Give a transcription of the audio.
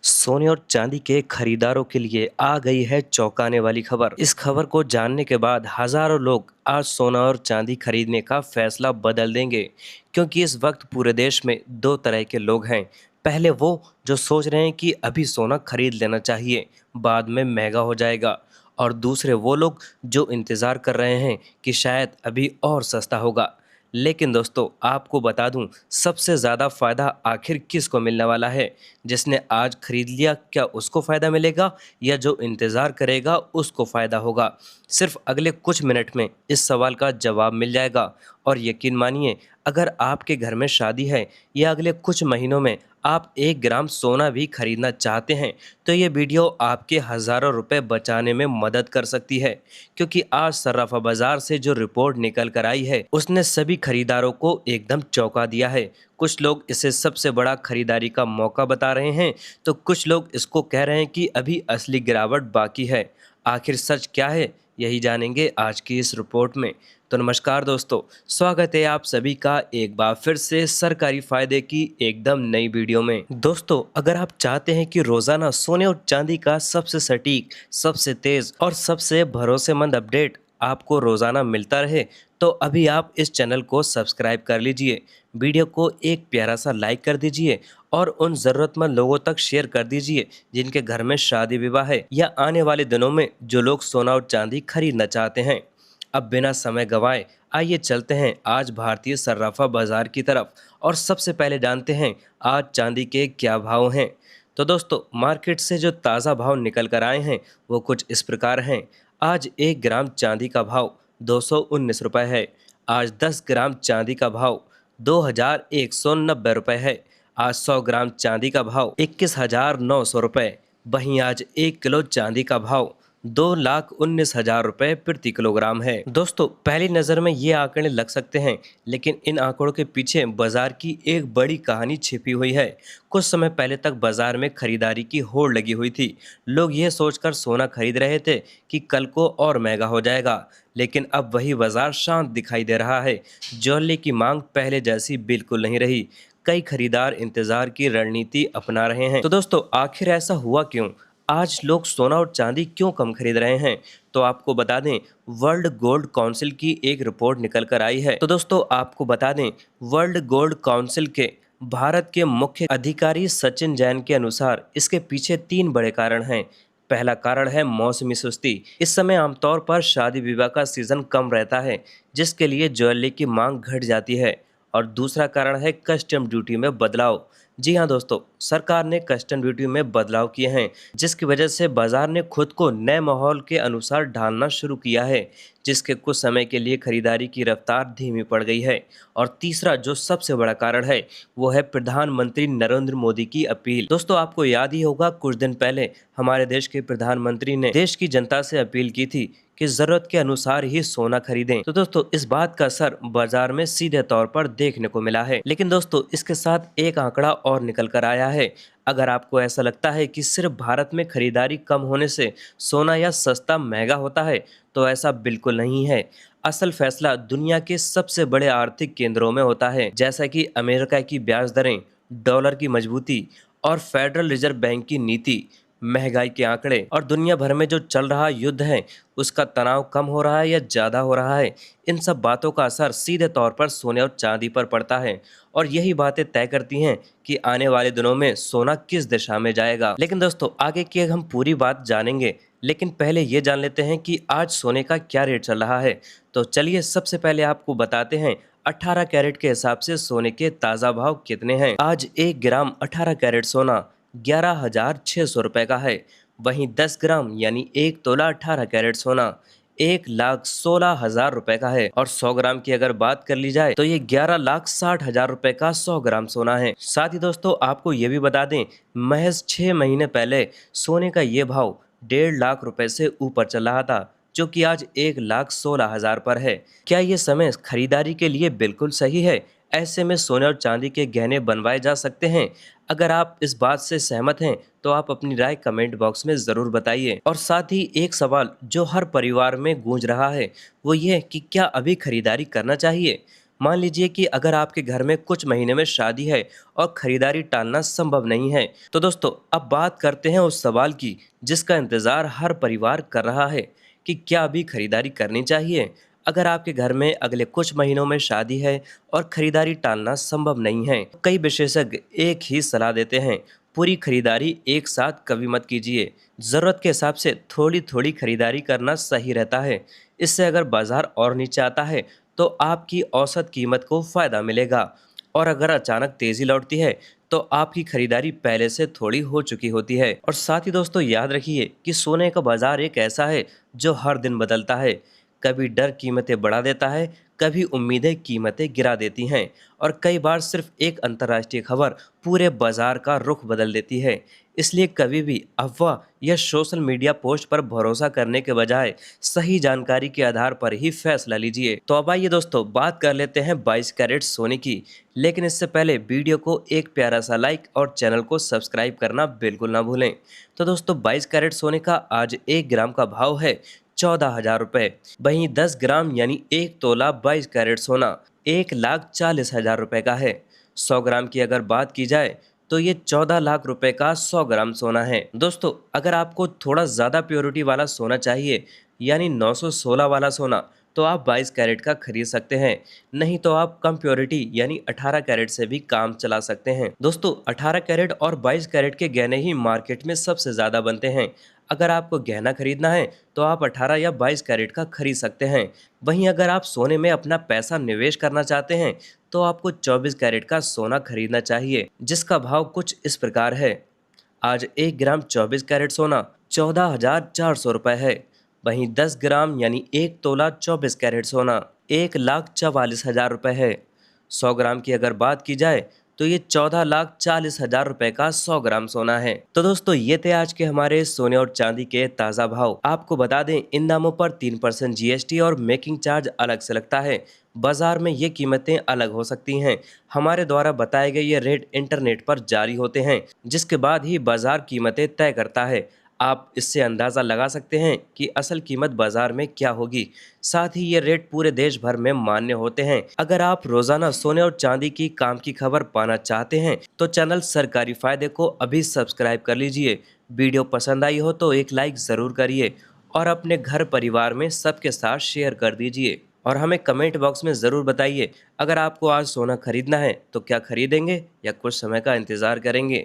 सोने और चांदी के खरीदारों के लिए आ गई है चौंकाने वाली खबर। इस खबर को जानने के बाद हजारों लोग आज सोना और चांदी खरीदने का फैसला बदल देंगे, क्योंकि इस वक्त पूरे देश में दो तरह के लोग हैं। पहले वो जो सोच रहे हैं कि अभी सोना खरीद लेना चाहिए, बाद में महंगा हो जाएगा, और दूसरे वो लोग जो इंतज़ार कर रहे हैं कि शायद अभी और सस्ता होगा। लेकिन दोस्तों, आपको बता दूं, सबसे ज़्यादा फ़ायदा आखिर किसको मिलने वाला है? जिसने आज खरीद लिया, क्या उसको फ़ायदा मिलेगा, या जो इंतज़ार करेगा उसको फ़ायदा होगा? सिर्फ अगले कुछ मिनट में इस सवाल का जवाब मिल जाएगा। और यकीन मानिए, अगर आपके घर में शादी है या अगले कुछ महीनों में आप 1 ग्राम सोना भी खरीदना चाहते हैं, तो ये वीडियो आपके हज़ारों रुपए बचाने में मदद कर सकती है। क्योंकि आज सर्राफा बाजार से जो रिपोर्ट निकल कर आई है, उसने सभी खरीदारों को एकदम चौंका दिया है। कुछ लोग इसे सबसे बड़ा खरीदारी का मौका बता रहे हैं, तो कुछ लोग इसको कह रहे हैं कि अभी असली गिरावट बाकी है। आखिर सच क्या है, यही जानेंगे आज की इस रिपोर्ट में। तो नमस्कार दोस्तों, स्वागत है आप सभी का एक बार फिर से सरकारी फायदे की एकदम नई वीडियो में। दोस्तों, अगर आप चाहते हैं कि रोजाना सोने और चांदी का सबसे सटीक, सबसे तेज और सबसे भरोसेमंद अपडेट आपको रोजाना मिलता रहे, तो अभी आप इस चैनल को सब्सक्राइब कर लीजिए, वीडियो को एक प्यारा सा लाइक कर दीजिए और उन ज़रूरतमंद लोगों तक शेयर कर दीजिए जिनके घर में शादी विवाह है या आने वाले दिनों में जो लोग सोना और चांदी खरीदना चाहते हैं। अब बिना समय गंवाए आइए चलते हैं आज भारतीय सर्राफा बाजार की तरफ, और सबसे पहले जानते हैं आज चांदी के क्या भाव हैं। तो दोस्तों, मार्केट से जो ताज़ा भाव निकल कर आए हैं वो कुछ इस प्रकार हैं। आज 1 ग्राम चांदी का भाव 219 रुपये है। आज 10 ग्राम चांदी का भाव 2190 रुपये है। आज 100 ग्राम चांदी का भाव 21,900 रुपये। वहीं आज 1 किलो चांदी का भाव 2,19,000 रुपये प्रति किलोग्राम है। दोस्तों, पहली नज़र में ये आंकड़े लग सकते हैं, लेकिन इन आंकड़ों के पीछे बाजार की एक बड़ी कहानी छिपी हुई है। कुछ समय पहले तक बाजार में खरीदारी की होड़ लगी हुई थी। लोग ये सोचकर सोना खरीद रहे थे कि कल को और महंगा हो जाएगा, लेकिन अब वही बाजार शांत दिखाई दे रहा है। ज्वेलरी की मांग पहले जैसी बिल्कुल नहीं रही। कई खरीदार इंतजार की रणनीति अपना रहे हैं। तो दोस्तों, आखिर ऐसा हुआ क्यों? आज लोग सोना और चांदी क्यों कम खरीद रहे हैं? तो आपको बता दें, वर्ल्ड गोल्ड काउंसिल की एक रिपोर्ट निकल कर आई है। तो दोस्तों, आपको बता दें, वर्ल्ड गोल्ड काउंसिल के भारत के मुख्य अधिकारी सचिन जैन के अनुसार इसके पीछे 3 बड़े कारण हैं। पहला कारण है मौसमी सुस्ती। इस समय आमतौर पर शादी विवाह का सीजन कम रहता है, जिसके लिए ज्वेलरी की मांग घट जाती है। और दूसरा कारण है कस्टम ड्यूटी में बदलाव। जी हाँ दोस्तों, सरकार ने कस्टम ड्यूटी में बदलाव किए हैं, जिसकी वजह से बाजार ने खुद को नए माहौल के अनुसार ढालना शुरू किया है, जिसके कुछ समय के लिए खरीदारी की रफ्तार धीमी पड़ गई है। और तीसरा जो सबसे बड़ा कारण है, वो है प्रधानमंत्री नरेंद्र मोदी की अपील। दोस्तों, आपको याद ही होगा, कुछ दिन पहले हमारे देश के प्रधानमंत्री ने देश की जनता से अपील की थी कि जरूरत के अनुसार ही सोना खरीदें। तो दोस्तों, इस बात का असर बाजार में सीधे तौर पर देखने को मिला है। लेकिन दोस्तों, इसके साथ एक आंकड़ा और निकल कर आया है। अगर आपको ऐसा लगता है कि सिर्फ भारत में खरीदारी कम होने से सोना या सस्ता महंगा होता है, तो ऐसा बिल्कुल नहीं है। असल फैसला दुनिया के सबसे बड़े आर्थिक केंद्रों में होता है, जैसा कि अमेरिका की ब्याज दरें, डॉलर की मजबूती और फेडरल रिजर्व बैंक की नीति, महंगाई के आंकड़े और दुनिया भर में जो चल रहा युद्ध है उसका तनाव कम हो रहा है या ज़्यादा हो रहा है। इन सब बातों का असर सीधे तौर पर सोने और चांदी पर पड़ता है, और यही बातें तय करती हैं कि आने वाले दिनों में सोना किस दिशा में जाएगा। लेकिन दोस्तों, आगे की हम पूरी बात जानेंगे, लेकिन पहले ये जान लेते हैं कि आज सोने का क्या रेट चल रहा है। तो चलिए सबसे पहले आपको बताते हैं 18 कैरेट के हिसाब से सोने के ताज़ा भाव कितने हैं। आज 1 ग्राम 18 कैरेट सोना 11,600 रुपये का है। वहीं 10 ग्राम यानी 1 तोला 18 कैरेट सोना 1,16,000 रुपये का है। और 100 ग्राम की अगर बात कर ली जाए तो ये 11,60,000 रुपये का 100 ग्राम सोना है। साथ ही दोस्तों, आपको ये भी बता दें, महज 6 महीने पहले सोने का ये भाव 1.5 लाख रुपए से ऊपर चल रहा था, जो कि आज 1,16,000 पर है। क्या ये समय खरीदारी के लिए बिल्कुल सही है? ऐसे में सोने और चांदी के गहने बनवाए जा सकते हैं? अगर आप इस बात से सहमत हैं तो आप अपनी राय कमेंट बॉक्स में ज़रूर बताइए। और साथ ही एक सवाल जो हर परिवार में गूंज रहा है, वो ये कि क्या अभी खरीदारी करना चाहिए? मान लीजिए कि अगर आपके घर में कुछ महीने में शादी है और खरीदारी टालना संभव नहीं है, तो दोस्तों अब बात करते हैं उस सवाल की जिसका इंतजार हर परिवार कर रहा है कि क्या अभी खरीदारी करनी चाहिए। अगर आपके घर में अगले कुछ महीनों में शादी है और खरीदारी टालना संभव नहीं है, कई विशेषज्ञ एक ही सलाह देते हैं, पूरी खरीदारी एक साथ कभी मत कीजिए। ज़रूरत के हिसाब से थोड़ी थोड़ी खरीदारी करना सही रहता है। इससे अगर बाजार और नीचे आता है तो आपकी औसत कीमत को फ़ायदा मिलेगा, और अगर अचानक तेज़ी लौटती है तो आपकी खरीदारी पहले से थोड़ी हो चुकी होती है। और साथ ही दोस्तों याद रखिए कि सोने का बाजार एक ऐसा है जो हर दिन बदलता है। कभी डर कीमतें बढ़ा देता है, कभी उम्मीदें कीमतें गिरा देती हैं, और कई बार सिर्फ एक अंतर्राष्ट्रीय खबर पूरे बाजार का रुख बदल देती है। इसलिए कभी भी अफवाह या सोशल मीडिया पोस्ट पर भरोसा करने के बजाय सही जानकारी के आधार पर ही फैसला लीजिए। तो अब आइए दोस्तों बात कर लेते हैं 22 कैरेट सोने की। लेकिन इससे पहले वीडियो को एक प्यारा सा लाइक और चैनल को सब्सक्राइब करना बिल्कुल ना भूलें। तो दोस्तों 22 कैरेट सोने का आज 1 ग्राम का भाव है 14,000 रुपये। वहीं 10 ग्राम यानी 1 तोला 22 कैरेट सोना 1,40,000 रुपये का है। 100 ग्राम की अगर बात की जाए तो ये 14 लाख रुपए का 100 ग्राम सोना है। दोस्तों अगर आपको थोड़ा ज़्यादा प्योरिटी वाला सोना चाहिए, यानी 916 वाला सोना, तो आप 22 कैरेट का खरीद सकते हैं। नहीं तो आप कम प्योरिटी यानी 18 कैरेट से भी काम चला सकते हैं। दोस्तों 18 कैरेट और 22 कैरेट के गहने ही मार्केट में सबसे ज़्यादा बनते हैं। अगर आपको गहना खरीदना है तो आप 18 या 22 कैरेट का खरीद सकते हैं। वहीं अगर आप सोने में अपना पैसा निवेश करना चाहते हैं तो आपको 24 कैरेट का सोना खरीदना चाहिए, जिसका भाव कुछ इस प्रकार है। आज 1 ग्राम 24 कैरेट सोना 14,400 रुपये है। वहीं 10 ग्राम यानी 1 तोला 24 कैरेट सोना 1,44,000 रुपये है। 100 ग्राम की अगर बात की जाए तो ये 14,40,000 रुपए का 100 ग्राम सोना है। तो दोस्तों ये थे आज के हमारे सोने और चांदी के ताज़ा भाव। आपको बता दें इन दामों पर 3% जीएसटी और मेकिंग चार्ज अलग से लगता है। बाजार में ये कीमतें अलग हो सकती हैं। हमारे द्वारा बताए गए ये रेट इंटरनेट पर जारी होते हैं, जिसके बाद ही बाजार कीमतें तय करता है। आप इससे अंदाज़ा लगा सकते हैं कि असल कीमत बाजार में क्या होगी। साथ ही ये रेट पूरे देश भर में मान्य होते हैं। अगर आप रोजाना सोने और चांदी की काम की खबर पाना चाहते हैं तो चैनल सरकारी फायदे को अभी सब्सक्राइब कर लीजिए। वीडियो पसंद आई हो तो एक लाइक ज़रूर करिए और अपने घर परिवार में सबके साथ शेयर कर दीजिए। और हमें कमेंट बॉक्स में ज़रूर बताइए, अगर आपको आज सोना खरीदना है तो क्या खरीदेंगे या कुछ समय का इंतज़ार करेंगे।